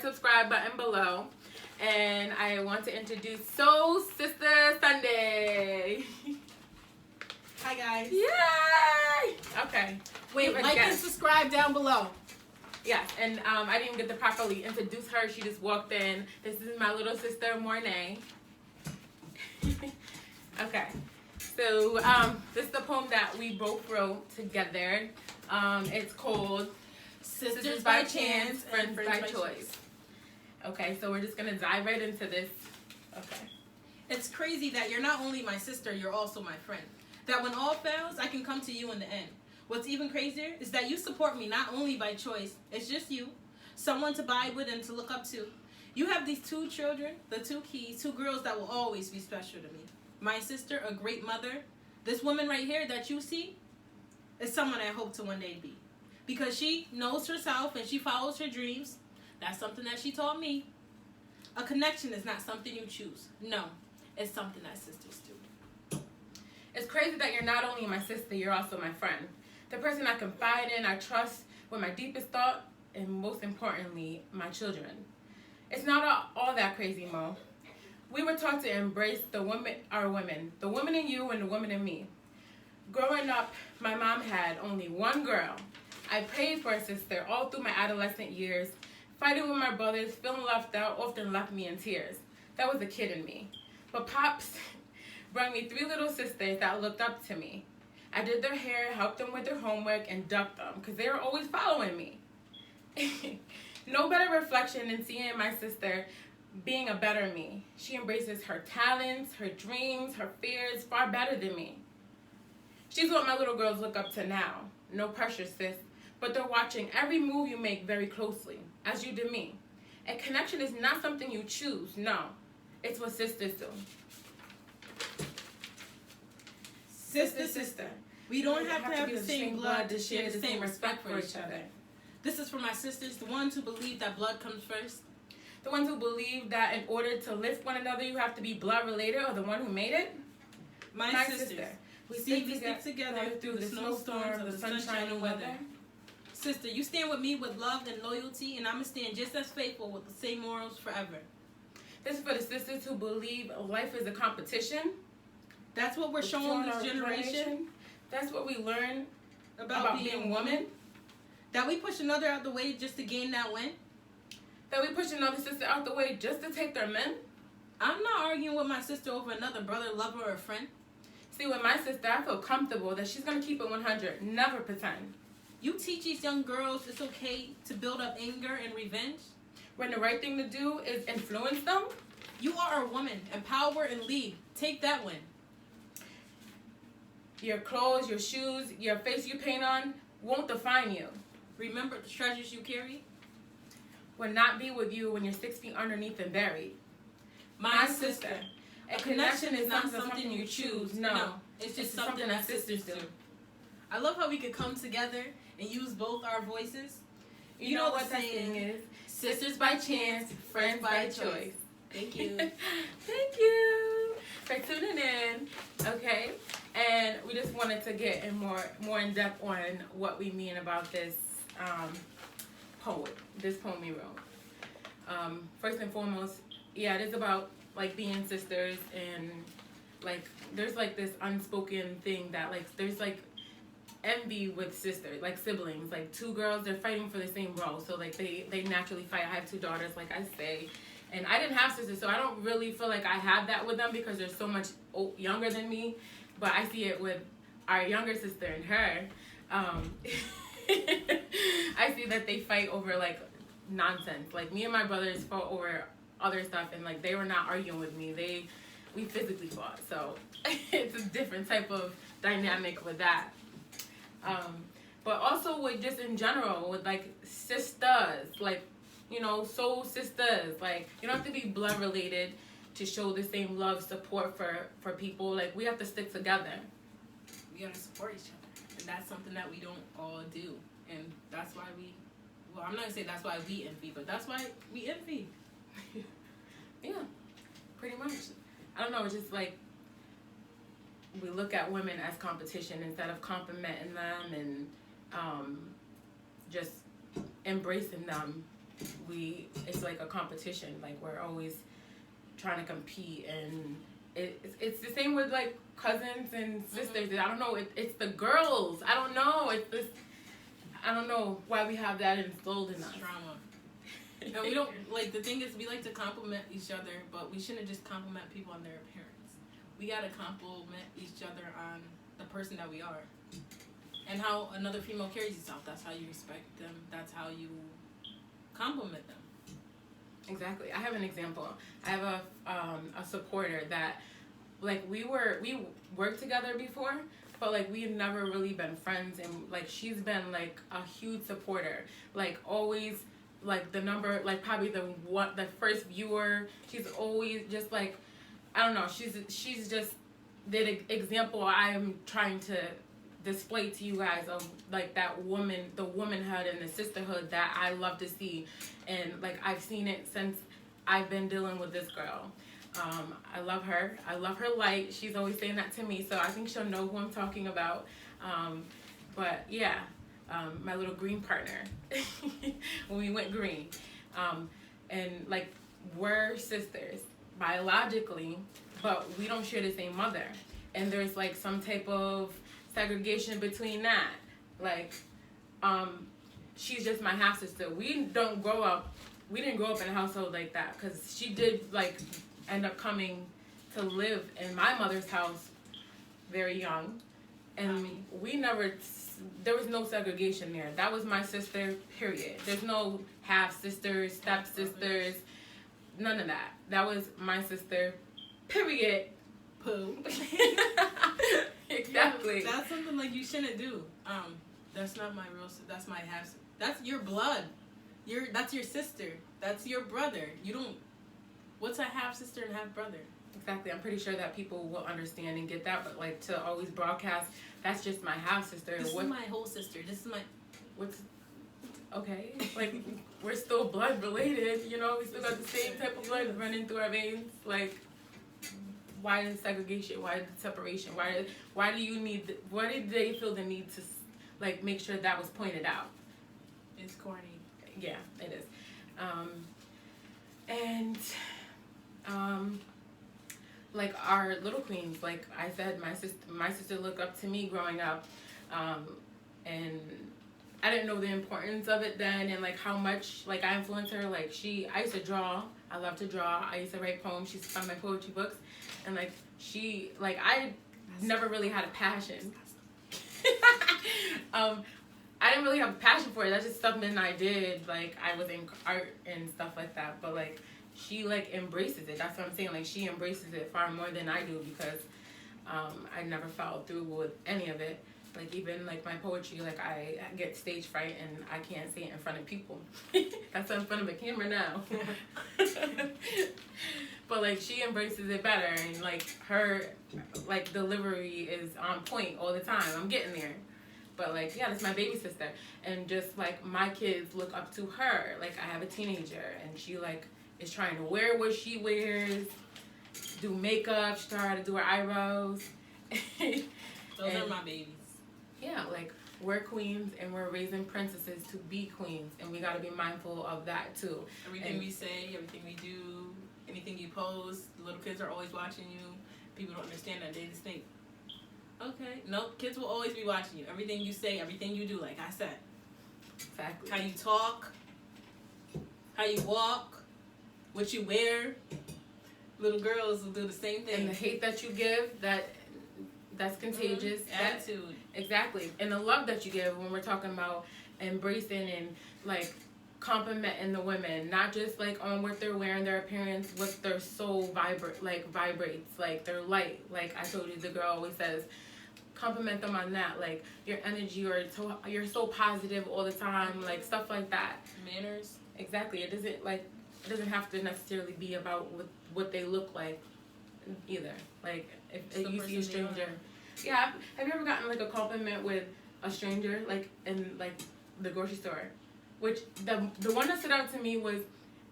subscribe button below. And I want to introduce Soul Sister Sunday. Hi guys. Yay! Okay. Wait, like and subscribe down below. Yes, and I didn't even get to properly introduce her. She just walked in. This is my little sister, Mornay. Okay. So this is the poem that we both wrote together. It's called Sisters by Chance, Friends by Choice. Okay, so we're just going to dive right into this. Okay. It's crazy that you're not only my sister, you're also my friend. That when all fails, I can come to you in the end. What's even crazier is that you support me not only by choice, it's just you, someone to vibe with and to look up to. You have these two children, the two keys, two girls that will always be special to me. My sister, a great mother. This woman right here that you see is someone I hope to one day be. Because she knows herself and she follows her dreams. That's something that she taught me. A connection is not something you choose. No, it's something that sisters do. It's crazy that you're not only my sister, you're also my friend. The person I confide in, I trust with my deepest thought, and most importantly, my children. It's not all that crazy, Mo. We were taught to embrace the women, our women, the woman in you and the woman in me. Growing up, my mom had only one girl. I prayed for a sister all through my adolescent years. Fighting with my brothers, feeling left out, often left me in tears. That was a kid in me. But Pops brought me 3 little sisters that looked up to me. I did their hair, helped them with their homework, and ducked them because they were always following me. No better reflection than seeing my sister being a better me. She embraces her talents, her dreams, her fears far better than me. She's what my little girls look up to now. No pressure, sis, but they're watching every move you make very closely, as you do me. A connection is not something you choose, no. It's what sisters do. Sister. We don't have to have the same blood to share the same respect for each other. This is for my sisters, the ones who believe that blood comes first. The ones who believe that in order to lift one another, you have to be blood related or the one who made it. My sister. We stick together through the snowstorms of the sunshine and weather. Sister, you stand with me with love and loyalty, and I'm going to stand just as faithful with the same morals forever. This is for the sisters who believe life is a competition. That's what we're showing this generation. That's what we learn about being woman. That we push another out the way just to gain that win. That we push another sister out the way just to take their men. I'm not arguing with my sister over another brother, lover, or friend. See, with my sister, I feel comfortable that she's going to keep it 100, never pretend. You teach these young girls it's okay to build up anger and revenge. When the right thing to do is influence them. You are a woman. Empower and lead. Take that win. Your clothes, your shoes, your face you paint on won't define you. Remember the treasures you carry will not be with you when you're 6 feet underneath and buried. My sister. A connection is not something you choose. No, it's just something that sisters do. I love how we could come together and use both our voices. You know what that saying is? Sisters by chance, friends by choice. Thank you. Thank you for tuning in. Okay, and we just wanted to get in more in depth on what we mean about this poem we wrote. First and foremost, yeah, it is about like being sisters, and like there's like this unspoken thing that like there's like envy with sisters, like siblings, like 2 girls, they're fighting for the same role, so like they naturally fight. I have 2 daughters, like I say, and I didn't have sisters, so I don't really feel like I have that with them because they're so much younger than me, but I see it with our younger sister and her. I see that they fight over like nonsense. Like me and my brothers fought over other stuff, and like they were not arguing with me. We physically fought, so it's a different type of dynamic with that. But also with just in general with like sisters, like, you know, soul sisters. Like you don't have to be blood related to show the same love, support for people. Like we have to stick together. We gotta support each other, and that's something that we don't all do, and that's why I'm not gonna say that's why we envy, but that's why we envy. Yeah, pretty much. I don't know, it's just like we look at women as competition instead of complimenting them and just embracing them. It's like a competition. Like we're always trying to compete, and it's the same with like cousins and sisters. I don't know. It's the girls. I don't know. It's this. I don't know why we have that instilled in us. Drama. And we don't like. The thing is, we like to compliment each other, but we shouldn't just compliment people on their appearance. We gotta compliment each other on the person that we are, and how another female carries herself. That's how you respect them. That's how you compliment them. Exactly. I have an example. I have a supporter that, like, we worked together before, but like we've never really been friends, and like she's been like a huge supporter. Like always, like the number, like probably the first viewer. She's always just like, I don't know. She's just the example I'm trying to display to you guys of like that woman, the womanhood and the sisterhood that I love to see. And like I've seen it since I've been dealing with this girl. I love her. I love her light. She's always saying that to me, so I think she'll know who I'm talking about. But yeah, my little green partner when we went green, and like we're sisters biologically, but we don't share the same mother, and there's like some type of segregation between that. Like, she's just my half sister. We didn't grow up in a household like that, because she did like end up coming to live in my mother's house very young, and there was no segregation there. That was my sister, period. There's no half sisters, step sisters, none of that. That was my sister, period. Pooh. Exactly. Yeah, that's something like you shouldn't do. That's not my real. That's my half. That's your blood. That's your sister. That's your brother. You don't. What's a half sister and half brother? Exactly. I'm pretty sure that people will understand and get that, but like to always broadcast, that's just my half sister. This is my whole sister. This is my. What's okay? Like we're still blood related. You know, we still got the same type of blood running through our veins. Like, why the segregation? Why the separation? Why do you need? Why did they feel the need to like make sure that was pointed out? It's corny. Yeah, it is. Like our little queens, like I said, my sister looked up to me growing up, and I didn't know the importance of it then, and like how much like I influenced her. Like I used to draw. I love to draw. I used to write poems. She used to find my poetry books, and like I never really had a passion. I didn't really have a passion for it. That's just something I did. Like I was in art and stuff like that. But like she like embraces it. That's what I'm saying. Like she embraces it far more than I do, because I never followed through with any of it. Like even like my poetry, like I get stage fright and I can't say it in front of people. That's in front of a camera now. But like she embraces it better, and like her like delivery is on point all the time. I'm getting there. But like, yeah, that's my baby sister. And just like my kids look up to her. Like I have a teenager, and she like is trying to wear what she wears, do makeup, she taught her how to do her eyebrows. Those are my babies. Yeah, like we're queens and we're raising princesses to be queens, and we gotta be mindful of that too. Everything we say, everything we do, anything you post, the little kids are always watching you. People don't understand that. They just think, okay, no, kids will always be watching you. Everything you say, everything you do, like I said. Exactly. How you talk, how you walk, what you wear. Little girls will do the same thing. And the hate that you give, that's contagious. Attitude. Exactly. And the love that you give when we're talking about embracing and like complimenting the women, not just like on what they're wearing, their appearance, what their soul vibrates, like their light. Like I told you, the girl always says, compliment them on that, like your energy, or you're so positive all the time, like stuff like that. Manners. Exactly. It doesn't have to necessarily be about what they look like either. Like if you see a stranger. Yeah, have you ever gotten like a compliment with a stranger, like in like the grocery store? Which the one that stood out to me was,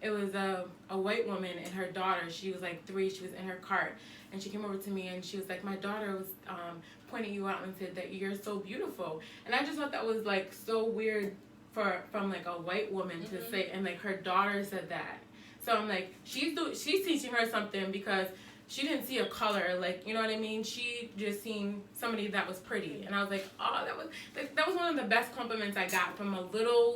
it was a white woman and her daughter. She was like 3. She was in her cart, and she came over to me and she was like, my daughter was pointing you out and said that you're so beautiful. And I just thought that was like so weird from like a white woman to say, and like her daughter said that. So I'm like, she's teaching her something because she didn't see a color, like, you know what I mean? She just seen somebody that was pretty. And I was like, oh, that was one of the best compliments I got from a little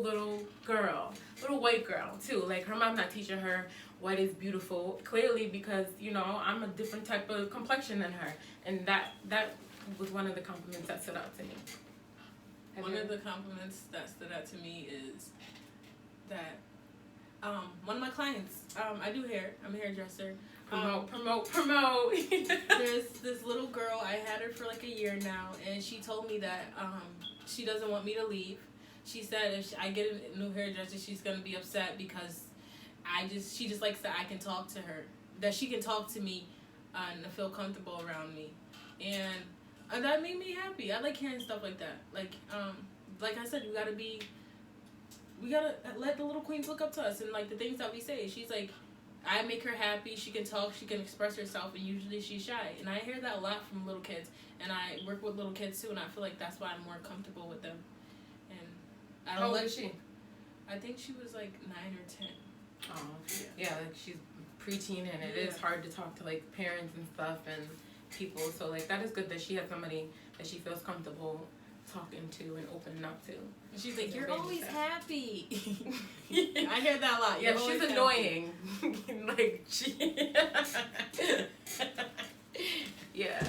girl, little white girl too. Like, her mom's not teaching her white is beautiful, clearly, because, you know, I'm a different type of complexion than her. And that was one of the compliments that stood out to me. One of the compliments that stood out to me is that one of my clients, I do hair, I'm a hairdresser. Promote. There's this little girl, I had her for like a year now, and she told me that she doesn't want me to leave. She said if I get a new hairdresser, she's gonna be upset because she just likes that I can talk to her, that she can talk to me and feel comfortable around me, and that made me happy. I like hearing stuff like that. Like I said, we gotta let the little queens look up to us and like the things that we say. She's like, I make her happy, she can talk, she can express herself, and usually she's shy. And I hear that a lot from little kids. And I work with little kids too, and I feel like that's why I'm more comfortable with them. And I don't How old is she? I think she was like 9 or 10. Oh, yeah, like she's preteen, and it is hard to talk to like parents and stuff and people. So like that is good that she has somebody that she feels comfortable talking to and opening up to. And she's like, you're always happy. I hear that a lot. Yeah, she's annoying. Like she. Yeah.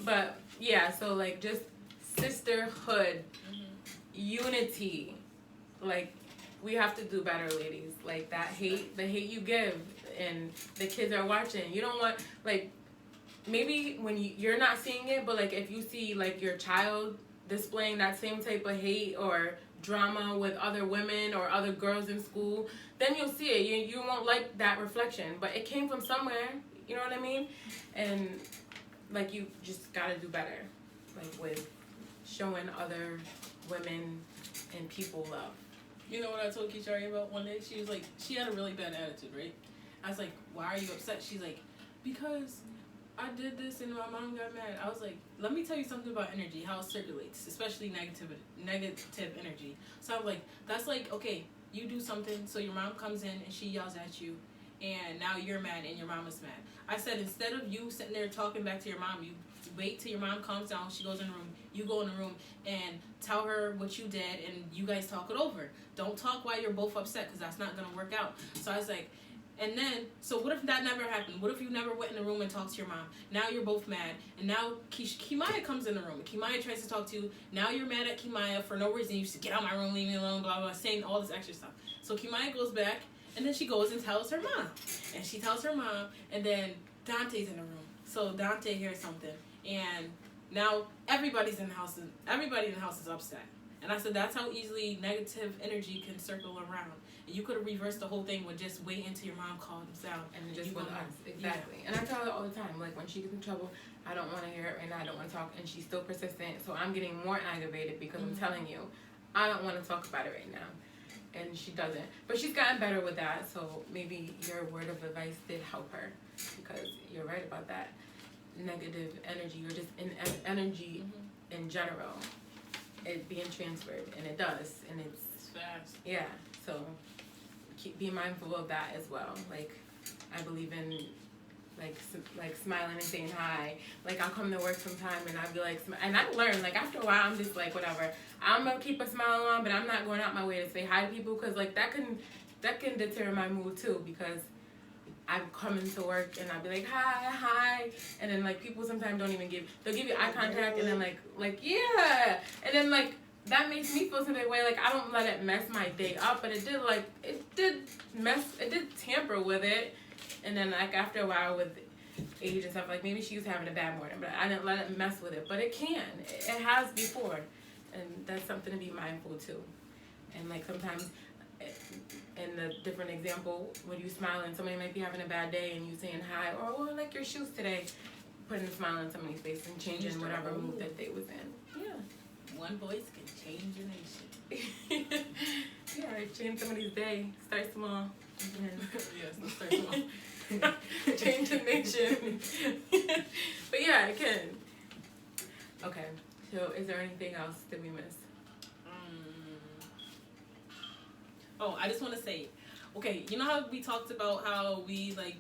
But yeah, so like just sisterhood, unity, like we have to do better, ladies. Like the hate you give, and the kids are watching. You don't want, like, maybe when you're not seeing it, but like if you see like your child displaying that same type of hate or drama with other women or other girls in school, then you'll see it. You won't like that reflection, but it came from somewhere. You know what I mean? And like you just gotta do better, like with showing other women and people love. You know what I told Kishari about one day? She was like, she had a really bad attitude, right? I was like, why are you upset? She's like, because I did this and my mom got mad. I was like, let me tell you something about energy, how it circulates, especially negative energy. So I was like, that's like, okay, you do something, so your mom comes in and she yells at you, and now you're mad and your mom is mad. I said, instead of you sitting there talking back to your mom, you wait till your mom calms down, she goes in the room, you go in the room and tell her what you did, and you guys talk it over. Don't talk while you're both upset, because that's not going to work out. So I was like, and then, so what if that never happened? What if you never went in the room and talked to your mom? Now you're both mad, and now Kimaya comes in the room. Kimaya tries to talk to you. Now you're mad at Kimaya for no reason. You should get out of my room, leave me alone, blah, blah, saying all this extra stuff. So Kimaya goes back, and then she goes and tells her mom. And she tells her mom, and then Dante's in the room. So Dante hears something, and now everybody in the house is upset. And I said, that's how easily negative energy can circle around. And you could have reversed the whole thing with just wait until your mom calms down. And just with us. Exactly. Yeah. And I tell her all the time, like when she gets in trouble, I don't want to hear it right now, I don't want to talk. And she's still persistent. So I'm getting more aggravated because I'm telling you, I don't want to talk about it right now. And she doesn't. But she's gotten better with that. So maybe your word of advice did help her. Because you're right about that. Negative energy, or just energy in general, it being transferred, and it does, and it's fast. Yeah, so be mindful of that as well. Like I believe in like smiling and saying hi. Like I'll come to work sometime and I'll be like, and I learn like after a while I'm just like whatever. I'm gonna keep a smile on, but I'm not going out my way to say hi to people, because like that can deter my mood too, because I'm coming to work and I'll be like, hi, and then like people sometimes don't even they'll give you eye contact and then like yeah, and then like that makes me feel some way, like I don't let it mess my day up, but it did tamper with it, and then like after a while with age and stuff, like maybe she was having a bad morning, but I didn't let it mess with it, but it has before, and that's something to be mindful too, and like sometimes. In the different example, when you smile and somebody might be having a bad day and you saying hi, or oh, I like your shoes today, putting a smile on somebody's face and changing whatever mood that they was in. Yeah. One voice can change a nation. Yeah, change somebody's day. Start small. Yes, start small. Change the nation. But yeah, it can. Okay, so is there anything else that we missed? Oh, I just want to say, okay, you know how we talked about how we, like,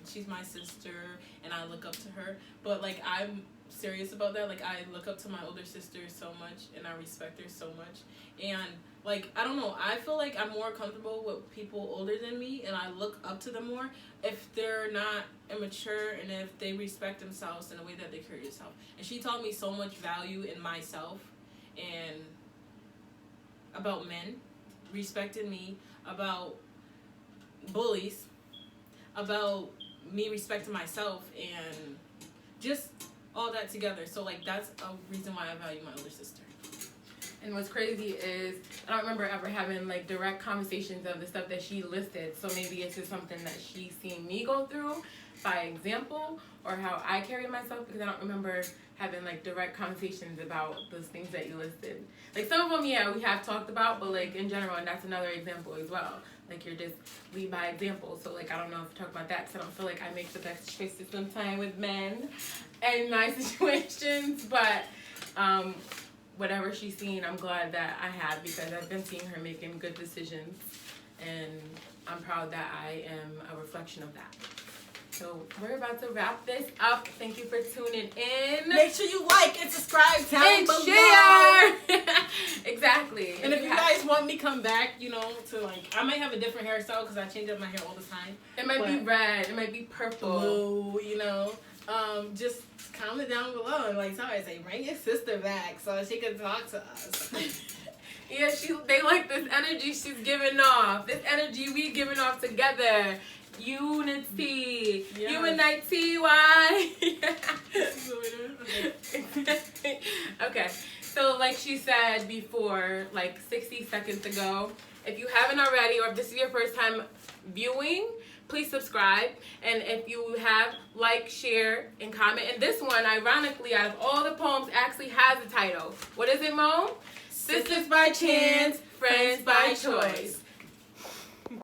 she's my sister and I look up to her, but, like, I'm serious about that. Like, I look up to my older sister so much and I respect her so much. And, like, I don't know, I feel like I'm more comfortable with people older than me and I look up to them more if they're not immature and if they respect themselves in the way that they carry themselves. And she taught me so much value in myself and about men, respected me, about bullies, about me respecting myself, and just all that together. So, like, that's a reason why I value my older sister. And what's crazy is I don't remember ever having like direct conversations of the stuff that she listed. So maybe it's just something that she's seen me go through by example, or how I carry myself, because I don't remember having like direct conversations about those things that you listed. Like some of them, yeah, we have talked about, but like in general, and that's another example as well. Like you're just lead by example. So like I don't know if you talk about that, because I don't feel like I make the best choices sometimes with men in my situations, but whatever she's seen, I'm glad that I have, because I've been seeing her making good decisions, and I'm proud that I am a reflection of that. So we're about to wrap this up. Thank you for tuning in. Make sure you like and subscribe down and below. Share. Exactly. And if you guys want me come back, you know, to like, I might have a different hairstyle because I change up my hair all the time. It might be red. It might be purple. Blue, you know. Just comment down below and like somebody say, bring your sister back so she can talk to us. Yeah, they like this energy she's giving off. This energy we giving off together. Unity. Yes. U-N-I-T-Y. Okay. So like she said before, like 60 seconds ago, if you haven't already, or if this is your first time viewing, please subscribe. And if you have, like, share, and comment. And this one, ironically, out of all the poems, actually has a title. What is it, Mo? Sisters by Chance, Friends by Choice.